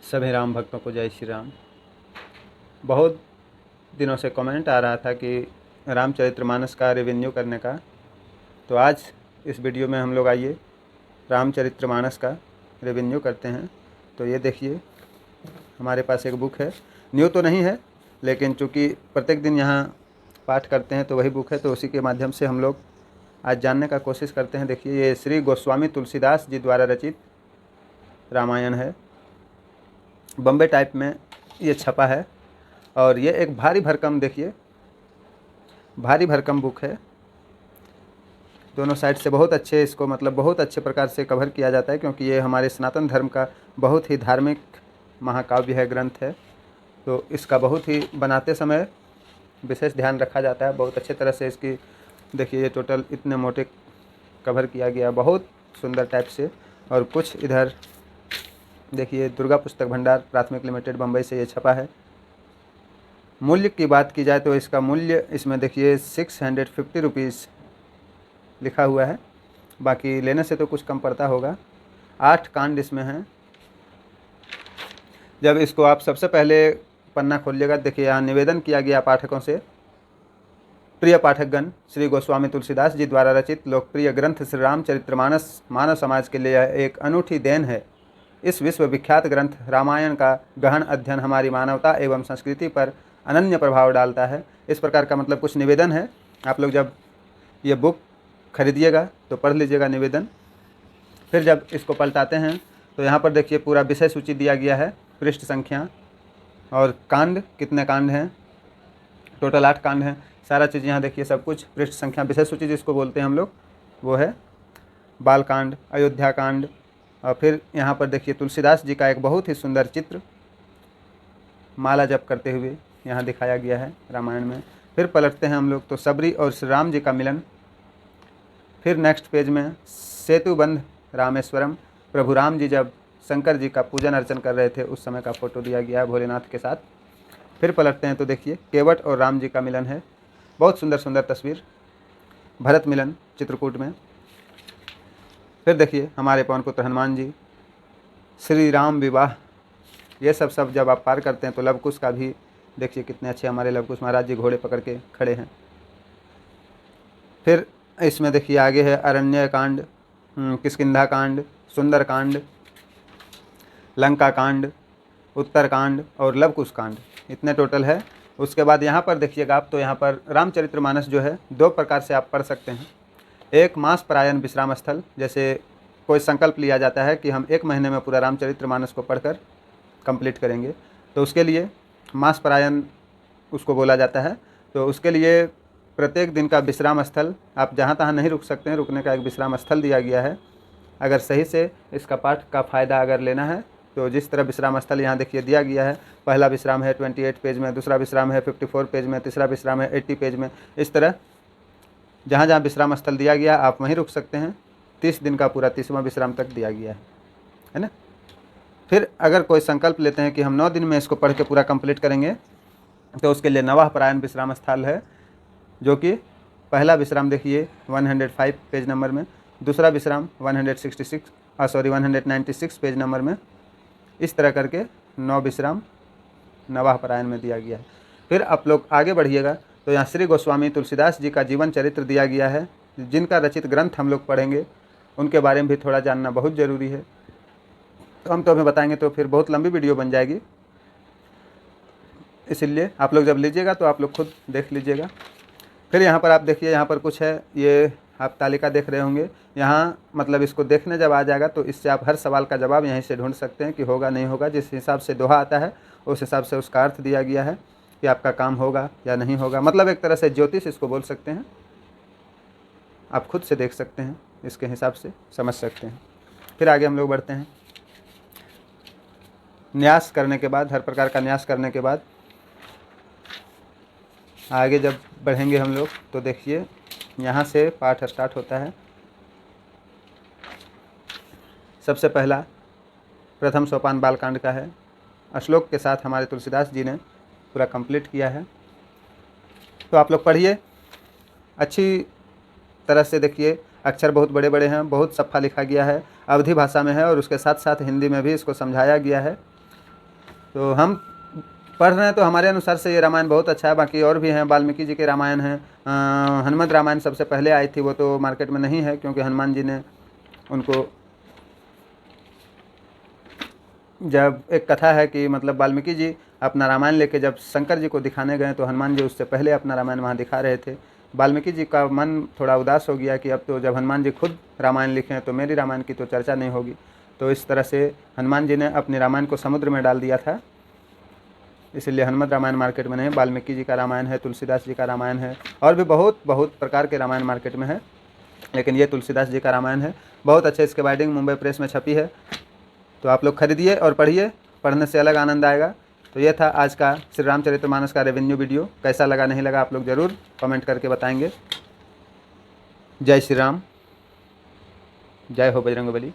सभी राम भक्तों को जय श्री राम। बहुत दिनों से कमेंट आ रहा था कि रामचरितमानस का रिव्यू करने का, तो आज इस वीडियो में हम लोग आइए रामचरितमानस का रिव्यू करते हैं। तो ये देखिए, हमारे पास एक बुक है, न्यू तो नहीं है लेकिन चूँकि प्रत्येक दिन यहाँ पाठ करते हैं तो वही बुक है, तो उसी के माध्यम से हम लोग आज जानने का कोशिश करते हैं। देखिए, ये श्री गोस्वामी तुलसीदास जी द्वारा रचित रामायण है, बम्बे टाइप में ये छपा है और ये एक भारी भरकम, देखिए भारी भरकम बुक है। दोनों साइड से बहुत अच्छे, इसको मतलब बहुत अच्छे प्रकार से कवर किया जाता है, क्योंकि ये हमारे सनातन धर्म का बहुत ही धार्मिक महाकाव्य है, ग्रंथ है। तो इसका बहुत ही बनाते समय विशेष ध्यान रखा जाता है। बहुत अच्छे तरह से इसकी देखिए, ये टोटल इतने मोटे कवर किया गया, बहुत सुंदर टाइप से। और कुछ इधर देखिए, दुर्गा पुस्तक भंडार प्राथमिक लिमिटेड बम्बई से ये छपा है। मूल्य की बात की जाए तो इसका मूल्य, इसमें देखिए 650 रुपीज़ लिखा हुआ है। बाकी लेने से तो कुछ कम पड़ता होगा। 8 कांड इसमें हैं। जब इसको आप सबसे पहले पन्ना खोलिएगा, देखिए यहाँ निवेदन किया गया पाठकों से। प्रिय पाठकगण, श्री गोस्वामी तुलसीदास जी द्वारा रचित लोकप्रिय ग्रंथ श्री रामचरितमानस मानव समाज के लिए एक अनूठी देन है। इस विश्वविख्यात ग्रंथ रामायण का गहन अध्ययन हमारी मानवता एवं संस्कृति पर अनन्य प्रभाव डालता है। इस प्रकार का मतलब कुछ निवेदन है। आप लोग जब ये बुक खरीदिएगा तो पढ़ लीजिएगा निवेदन। फिर जब इसको पलटाते हैं तो यहाँ पर देखिए पूरा विषय सूची दिया गया है, पृष्ठ संख्या और कांड, कितने कांड हैं, टोटल 8 कांड हैं। सारा चीज़ यहाँ देखिए, सब कुछ पृष्ठ संख्या, विषय सूची जिसको बोलते हैं हम लोग, वो है बाल कांड, अयोध्या कांड। और फिर यहाँ पर देखिए तुलसीदास जी का एक बहुत ही सुंदर चित्र माला जप करते हुए यहाँ दिखाया गया है रामायण में। फिर पलटते हैं हम लोग तो सबरी और श्री राम जी का मिलन। फिर नेक्स्ट पेज में सेतुबंध रामेश्वरम, प्रभु राम जी जब शंकर जी का पूजन अर्चन कर रहे थे उस समय का फ़ोटो दिया गया है भोलेनाथ के साथ। फिर पलटते हैं तो देखिए केवट और राम जी का मिलन है, बहुत सुंदर सुंदर तस्वीर, भरत मिलन चित्रकूट में। फिर देखिए हमारे पवन पुत्र हनुमान जी, श्री राम विवाह, ये सब जब आप पार करते हैं तो लवकुश का भी देखिए कितने अच्छे हमारे लवकुश महाराज जी घोड़े पकड़ के खड़े हैं। फिर इसमें देखिए आगे है अरण्य कांड, किष्किंधा कांड, सुंदर कांड, लंका कांड, उत्तर कांड और लवकुश कांड, इतने टोटल है। उसके बाद यहाँ पर देखिएगा आप, तो यहाँ पर रामचरितमानस जो है 2 प्रकार से आप पढ़ सकते हैं। एक मास परायण विश्राम स्थल, जैसे कोई संकल्प लिया जाता है कि हम 1 महीने में पूरा रामचरितमानस को पढ़कर कंप्लीट करेंगे, तो उसके लिए मास परायण उसको बोला जाता है। तो उसके लिए प्रत्येक दिन का विश्राम स्थल, आप जहाँ तहाँ नहीं रुक सकते हैं, रुकने का एक विश्राम स्थल दिया गया है। अगर सही से इसका पाठ का फ़ायदा अगर लेना है तो जिस तरह विश्राम स्थल यहाँ देखिए दिया गया है, पहला विश्राम है 28 पेज में, दूसरा विश्राम है 54 पेज में, तीसरा विश्राम है 80 पेज में। इस तरह जहाँ जहाँ विश्राम स्थल दिया गया आप वहीं रुक सकते हैं। 30 दिन का पूरा 30वां विश्राम तक दिया गया है ना। फिर अगर कोई संकल्प लेते हैं कि हम 9 दिन में इसको पढ़ के पूरा कंप्लीट करेंगे, तो उसके लिए नवाह परायण विश्राम स्थल है, जो कि पहला विश्राम देखिए 105 पेज नंबर में, दूसरा विश्राम 196 पेज नंबर में। इस तरह करके 9 विश्राम नवाह परायण में दिया गया है। फिर आप लोग आगे बढ़िएगा तो यहाँ श्री गोस्वामी तुलसीदास जी का जीवन चरित्र दिया गया है। जिनका रचित ग्रंथ हम लोग पढ़ेंगे उनके बारे में भी थोड़ा जानना बहुत ज़रूरी है। तो हम तो हमें बताएंगे तो फिर बहुत लंबी वीडियो बन जाएगी, इसीलिए आप लोग जब लीजिएगा तो आप लोग खुद देख लीजिएगा। फिर यहाँ पर आप देखिए, यहाँ पर कुछ है, ये आप तालिका देख रहे होंगे। यहाँ मतलब इसको देखने जब आ जाएगा तो इससे आप हर सवाल का जवाब यहीं से ढूंढ सकते हैं कि होगा नहीं होगा। जिस हिसाब से दोहा आता है उस हिसाब से उसका अर्थ दिया गया है कि आपका काम होगा या नहीं होगा। मतलब एक तरह से ज्योतिष इसको बोल सकते हैं। आप खुद से देख सकते हैं, इसके हिसाब से समझ सकते हैं। फिर आगे हम लोग बढ़ते हैं। न्यास करने के बाद, हर प्रकार का न्यास करने के बाद आगे जब बढ़ेंगे हम लोग तो देखिए यहाँ से पाठ स्टार्ट होता है। सबसे पहला प्रथम सोपान बालकांड का है, श्लोक के साथ हमारे तुलसीदास जी ने पूरा कंप्लीट किया है। तो आप लोग पढ़िए अच्छी तरह से, देखिए अक्षर बहुत बड़े बड़े हैं, बहुत सफ़ा लिखा गया है, अवधी भाषा में है और उसके साथ साथ हिंदी में भी इसको समझाया गया है। तो हम पढ़ रहे हैं तो हमारे अनुसार से ये रामायण बहुत अच्छा है। बाकी और भी हैं, वाल्मीकि जी के रामायण हैं, हनुमत रामायण सबसे पहले आई थी, वो तो मार्केट में नहीं है क्योंकि हनुमान जी ने उनको, जब एक कथा है कि मतलब वाल्मीकि जी अपना रामायण लेके जब शंकर जी को दिखाने गए तो हनुमान जी उससे पहले अपना रामायण वहाँ दिखा रहे थे। वाल्मीकि जी का मन थोड़ा उदास हो गया कि अब तो जब हनुमान जी खुद रामायण लिखे हैं तो मेरी रामायण की तो चर्चा नहीं होगी। तो इस तरह से हनुमान जी ने अपने रामायण को समुद्र में डाल दिया था, इसीलिए हनुमत रामायण मार्केट में नहीं। वाल्मीकि जी का रामायण है, तुलसीदास जी का रामायण है, और भी बहुत बहुत प्रकार के रामायण मार्केट में है, लेकिन ये तुलसीदास जी का रामायण है। बहुत अच्छे, इसके बाइंडिंग मुंबई प्रेस में छपी है, तो आप लोग खरीदिए और पढ़िए, पढ़ने से अलग आनंद आएगा। तो ये था आज का श्री रामचरितमानस का रेवेन्यू वीडियो। कैसा लगा नहीं लगा आप लोग ज़रूर कमेंट करके बताएंगे। जय श्री राम, जय हो बजरंगबली।